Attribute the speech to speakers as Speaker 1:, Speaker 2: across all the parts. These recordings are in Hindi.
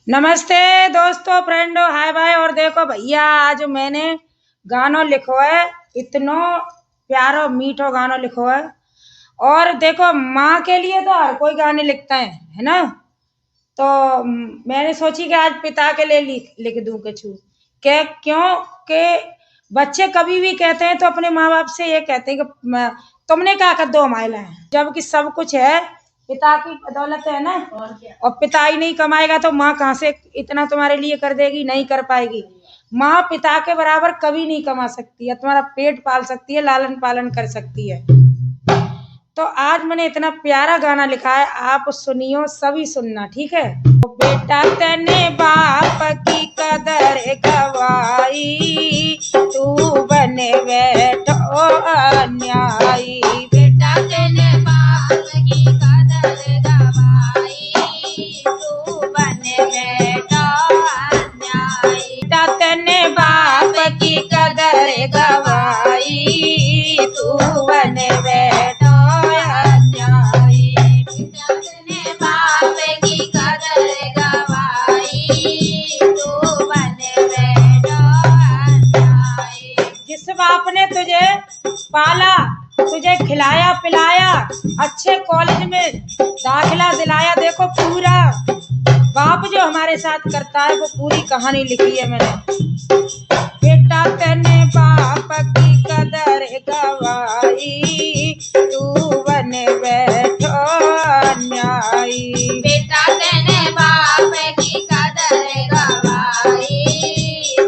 Speaker 1: नमस्ते दोस्तों, फ्रेंडो, हाय भाई। और देखो भैया, आज मैंने गानो लिखो है, इतनो प्यारो मीठो गानो लिखो है। और देखो, माँ के लिए तो हर कोई गाने लिखता है ना। तो मैंने सोची कि आज पिता के लिए लिख दूं कछु के, क्यों के बच्चे कभी भी कहते हैं तो अपने माँ बाप से ये कहते हैं कि तुमने क्या कर दो हमारे लिए, जबकि सब कुछ है पिता की बदौलत है ना। और पिता ही नहीं कमाएगा तो माँ कहाँ से इतना तुम्हारे लिए कर देगी? नहीं कर पाएगी। माँ पिता के बराबर कभी नहीं कमा सकती है, तुम्हारा पेट पाल सकती है, लालन पालन कर सकती है। तो आज मैंने इतना प्यारा गाना लिखा है, आप सुनियो, सभी सुनना, ठीक है। तो बेटा तेने बाप की कदर गवाई, तू बने बैठो अन्यायी। बेटा तेने बाप की कदर गवाई, तू बने बैठो अन्यायी। बेटा तेने बाप की कदर गवाई, तू बने बैठो बाप ने तुझे पाला, तुझे खिलाया पिलाया, अच्छे कॉलेज में दाखिला दिलाया। देखो, पूरा बाप जो हमारे साथ करता है वो पूरी कहानी लिखी है मैंने। बेटा तेने बाप की कदर गवाई, तू बने बैठो अन्यायी। बेटा तेने बाप की कदर गवाई,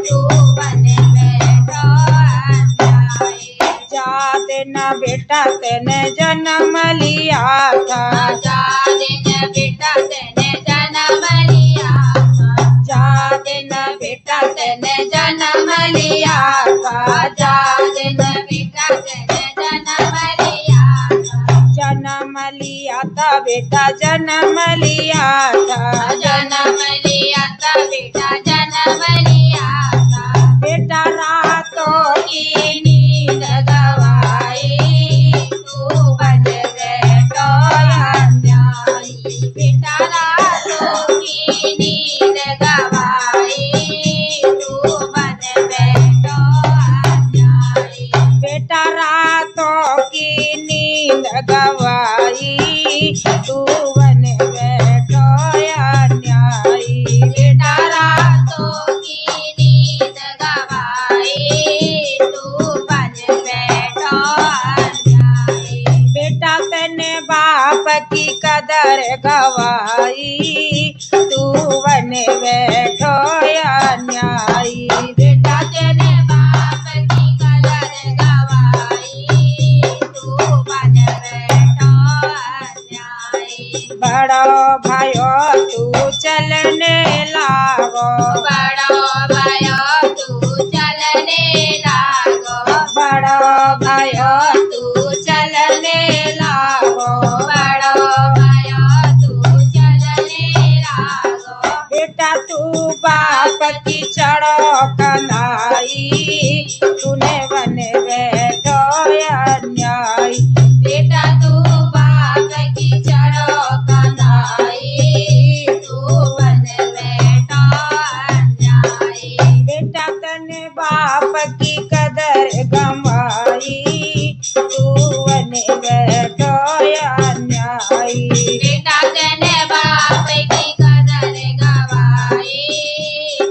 Speaker 1: तू बने बैठो अन्यायी। जा दिन बेटा तेने जन्म लिया था, जा दिन बेटा तेने जन्म लिया था, जा दिन बेटा तेने जन्म लिया था, जा दिन बेटा तेने जन्म लिया था। जन्म लिया था बेटा, जन्म लिया था, जन्म लिया था बेटा, जन्म लिया था। बेटा रातों की नींद गवाई, तू बन बैठो अन्यायी। बेटा रातों की नींद गवाई, तू बन बैठो अन्यायी। बेटा रातों की नींद गवाई, तू बन बैठो अन्यायी। बेटा रातों की नींद गवाई, तू बन बैठो अन्यायी। बेटा तेने बाप की कदर गवाई, तू बन बैठो अन्यायी। बेटा तेने बाप की कदर गवाई, तू बन बैठो अन्यायी। बड़ो भाइयो तू चलने लागो, बड़ो भाइयो तू चलने लागो, बड़ो भाइयो तू चलने लागो, बड़ो भाइयो तू चलने लागो। बेटा तू बाप की चढ़ो कन्हाई, तूने बने बैठो अन्यायी। बेटा तू बाप की चढ़ो कन्हाई, तू बने बैठो अन्यायी। बेटा तने बाप की कदर गवाई, तू बने बैठो अन्यायी। बेटा तने बाप की कदर गवाई,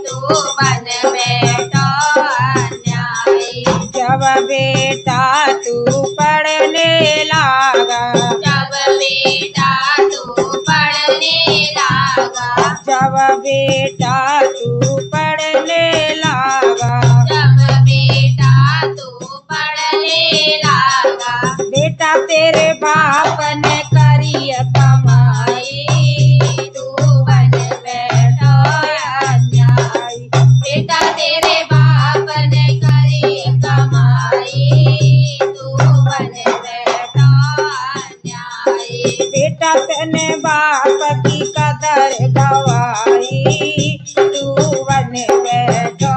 Speaker 1: तू बन बैठो अन्यायी। जब बेटा तू पढ़ने लागा, जब बेटा तू पढ़ने लागा, जब बेटा तू पढ़ने लागा, जब बेटा तू पढ़ने लागा। बेटा तेरे बाप ने करी कमाई, तू बन बैठो अन्यायी। बेटा तेरे बाप ने करी कमाई, तू बन बैठो अन्यायी। बेटा तेने बाप की कदर गवाई, तू बन बैठो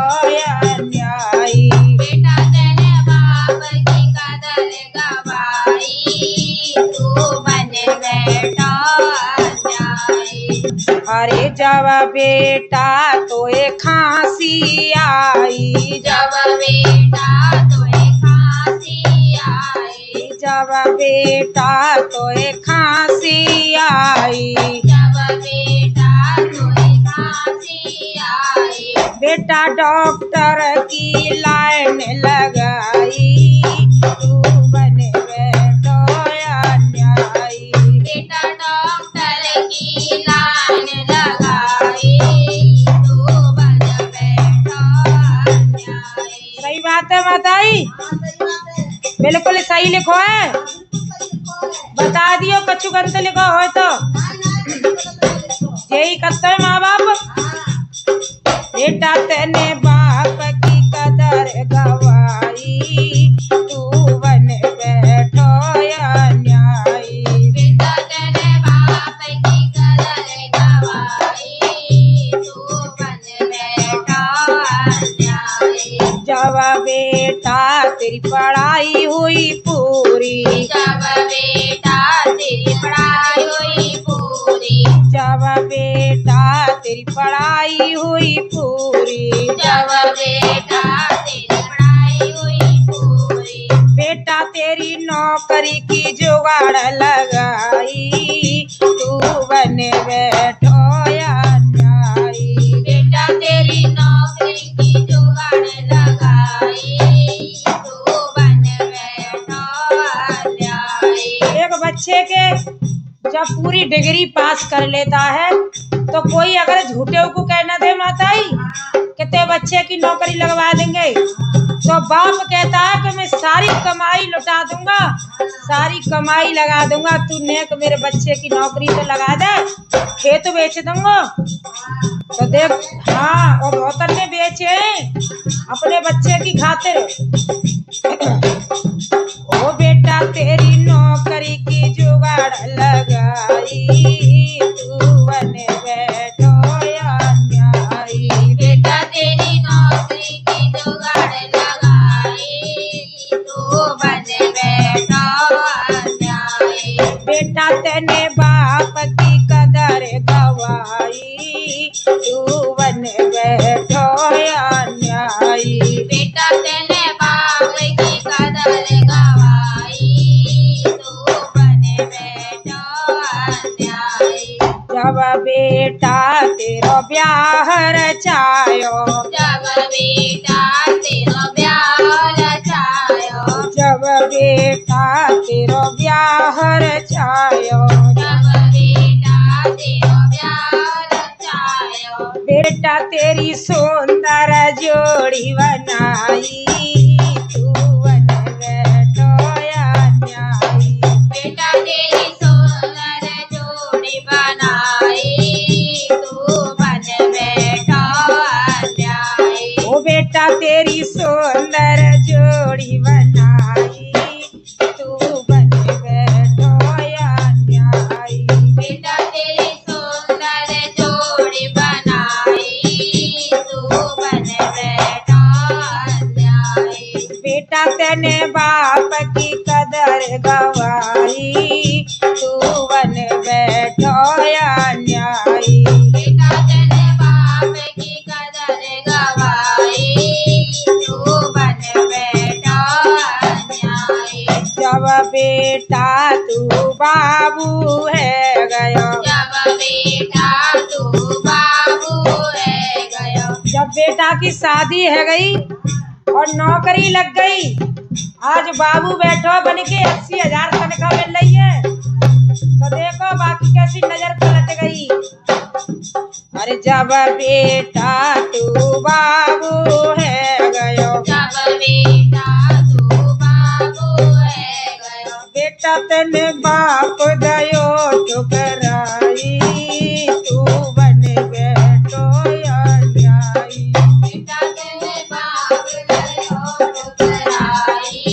Speaker 1: अन्यायी। बेटा तेने बाप की कदर गवाई, तू बन बैठो अन्यायी। अरे जब बेटा तोए खांसी आई,
Speaker 2: जब बेटा तोए खांसी आई,
Speaker 1: जब बेटा तोए खांसी आई,
Speaker 2: जब बेटा तोए खांसी आई,
Speaker 1: बेटा डॉक्टर की लाइन लगाई, तू बने बैठो अन्यायी।
Speaker 2: बेटा डॉक्टर की लाइन लगाई, तू बन बैठो अन्यायी।
Speaker 1: सही बात है माताई, बिल्कुल सही लिखो है। बता दियो कछु गंत लिखो हो तो यही करते है माँ बाप। बेटा तेने बाप की कदर गवाई, तू बन बैठो अन्यायी।
Speaker 2: बेटा तेने बाप की कदर गवाई, तू बन बैठा अन्यायी।
Speaker 1: जब बेटा तेरी पढ़ाई हुई पूरी,
Speaker 2: जब बेटा तेरी पढ़ाई हुई पूरी,
Speaker 1: जब बेटा तेरी पढ़ाई हुई पूरी,
Speaker 2: जब बेटा तेरी पढ़ाई हुई पूरी,
Speaker 1: बेटा तेरी नौकरी की जुगाड़ लगाई, तू बने बैठो अन्यायी।
Speaker 2: बेटा तेरी नौकरी की जुगाड़ लगाई, तू बन बैठो अन्यायी।
Speaker 1: एक बच्चे के जब पूरी डिग्री पास कर लेता है तो कोई अगर झूठे को कहना दे माताई कितने बच्चे की नौकरी लगवा देंगे, तो बाप कहता है कि मैं सारी कमाई लुटा दूंगा, सारी कमाई लगा दूंगा, तू नेक मेरे बच्चे की नौकरी तो लगा दे, खेत बेच दूंगा। तो देख, हाँ, और बहुत ने बेचे हैं अपने बच्चे की खातिर। ओ बेटा तेरी नौकरी की जुगाड़ लगाई, तू बने बैठो अन्यायी।
Speaker 2: बेटा तेरी नौकरी की जुगाड़ लगाई, तू बन बैठो अन्यायी।
Speaker 1: बेटा तेने बाप की कदर गवाई, तू बने बैठो अन्यायी।
Speaker 2: बेटा तेने बाप की कदर गवाई, तू बन बैठो अन्यायी।
Speaker 1: जब बेटा तेरा ब्याह रचायो,
Speaker 2: जब बेटा तेरा ब्याह रचायो,
Speaker 1: जब बेटा तेरा ब्याह रचायो,
Speaker 2: जब बेटा तेरा ब्याह रचायो,
Speaker 1: बेटा तेरी सुंदर जोड़ी बनाई, तू बन बैठो अन्यायी।
Speaker 2: बेटा तेरी सुंदर जोड़ी बनाई, तू बन बैठो अन्यायी।
Speaker 1: ओ बेटा तेरी सुंदर जोड़ी बनाई, तू बन बैठो अन्यायी।
Speaker 2: बेटा तेरी सुंदर जोड़ी बनाई, तू बन बैठो अन्यायी।
Speaker 1: बेटा तेने बाप की कदर गवाई, तू बन बैठो अन्यायी।
Speaker 2: बेटा तेने बाप की कदर गवाई, तू बन बैठो अन्यायी।
Speaker 1: जब बेटा तू बाबू है गयो,
Speaker 2: जब बेटा तू बाबू है गयो,
Speaker 1: जब बेटा की शादी है गई और नौकरी लग गई, आज बाबू बैठो बन के 80,000 तनख्वाह मिल रही है, तो देखो बाकी कैसी नजर पलट गई। अरे जब बेटा तू बाबू है गयो,
Speaker 2: जब बेटा तू बाबू है गयो,
Speaker 1: बेटा तेने बाप दयो ठुकराई, तू बन बैठो अन्यायी।
Speaker 2: बेटा तेने बाप दयो ठुकराई,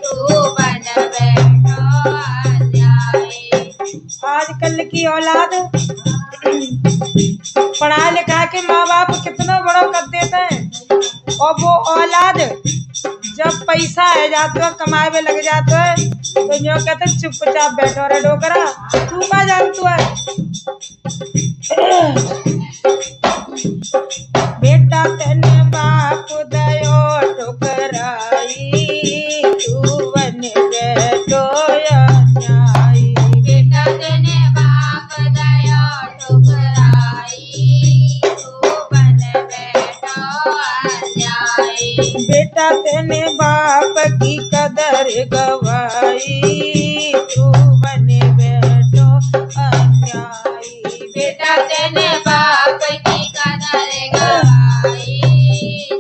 Speaker 2: तू बन बैठो अन्यायी।
Speaker 1: आजकल की औलाद पढ़ा लिखा के माँ बाप कितना बड़ा कर देते हैं, और वो औलाद जब पैसा है जाता है कमाए में लग जाता है तो जो कहते चुपचाप बैठो रे डोकरा, तू क्या जानतू है। कदर गवाई तू बन बैठो अन्यायी।
Speaker 2: बेटा तेने बाप की कदर गवाई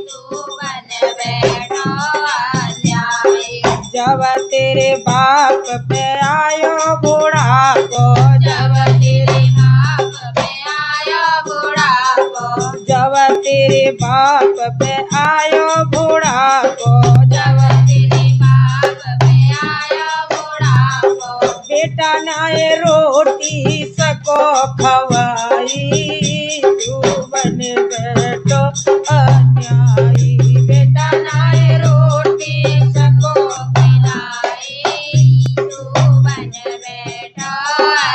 Speaker 2: तू बन बैठो अन्यायी।
Speaker 1: जब तेरे बाप पे आयो बुढ़ापो,
Speaker 2: जब तेरे बाप पे आया बुढ़ापो,
Speaker 1: जब तेरे बाप पे आयो बुढ़ापो,
Speaker 2: जब तेरे बाप पे आया बुढ़ापो,
Speaker 1: बेटा नाए रोटी सको खवाई तू बन बैठो अन्यायी। बेटा नाए रोटी सको,
Speaker 2: खिलाई तू बन बैठो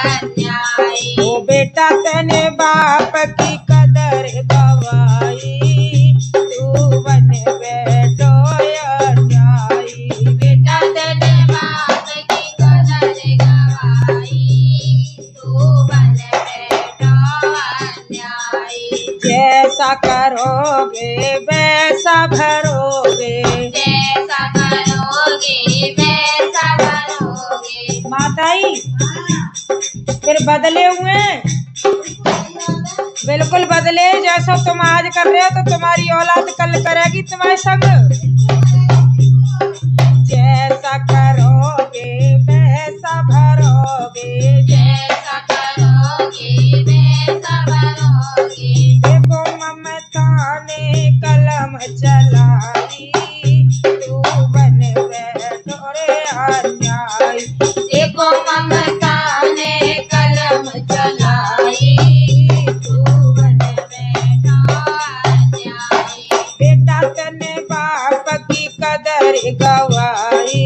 Speaker 2: अन्यायी।
Speaker 1: ओ बेटा तने बाप की कदर गवाई तू बन बैठो अन्यायी।
Speaker 2: बेटा तेरे बाप की कदर गवाई तू बन बैठो अन्यायी।
Speaker 1: जैसा करोगे वैसा भरोगे,
Speaker 2: जैसा करोगे वैसा भरोगे।
Speaker 1: माताई फिर बदले हुए हैं, बिल्कुल बदले। जैसा तुम आज कर रहे हो तो तुम्हारी औलाद कल करेगी तुम्हारे संग। जैसा करोगे वैसा भरोगे,
Speaker 2: जैसा करोगे वैसा भरोगे।
Speaker 1: देखो ममता ने कलम चलाई तू बन बैठो रे अन्यायी।
Speaker 2: देखो ममता ने कलम चलाई तू बन बैठो अन्यायी।
Speaker 1: बेटा तने बाप की कदर गवाई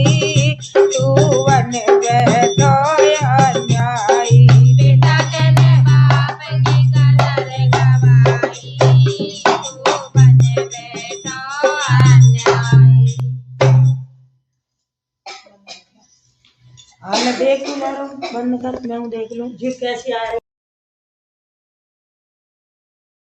Speaker 1: तू बन बैठो अन्यायी।
Speaker 2: बेटा तेरे बाप की कदर गवाई तू बन बैठो अन्यायी।
Speaker 1: हाँ मैं देख लूँ, बंद कर मैं देख लूँ जी कैसी आ रही।